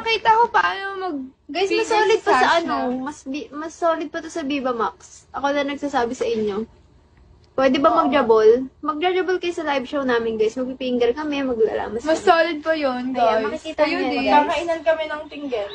nakita ko paano mag... Guys, mas solid pa sa mas solid pa to sa Viva Max. Ako na nagsasabi sa inyo. Pwede ba mag-jabol? Mag-jabol kayo sa live show namin, guys. Mag-finger kami, maglalamas Mas solid pa yun, guys. Ayan, makikita Ayun niyo, din. guys. Kakainan kami ng tinggel.